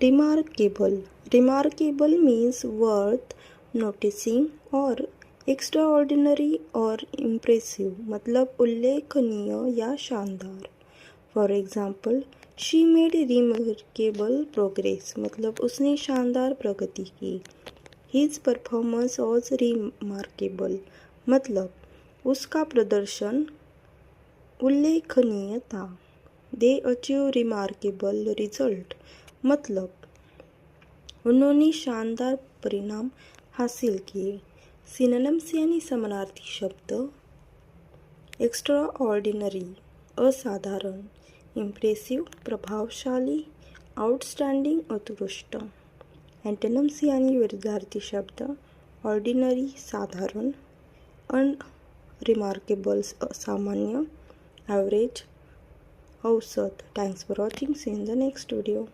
Remarkable. Remarkable means worth noticing or extraordinary or impressive. मतलब उल्लेखनीय या शानदार. For example, she made remarkable progress. मतलब उसने शानदार प्रगति की. His performance was remarkable. मतलब उसका प्रदर्शन उल्लेखनीय था. They achieved remarkable result. मतलब उन्होंने शानदार परिणाम हासिल किए. सिनोनिम्स यानी समानार्थी शब्द. एक्स्ट्रा ऑर्डिनरी असाधारण, इम्प्रेसिव प्रभावशाली, आउटस्टँडिंग उत्कृष्ट. एंटोनिम्स यानी विरुद्धार्थी शब्द. ऑर्डिनरी साधारण, अनरिमार्केबल असामान्य, ॲव्हरेज औसत. Thanks for watching. See in the next video.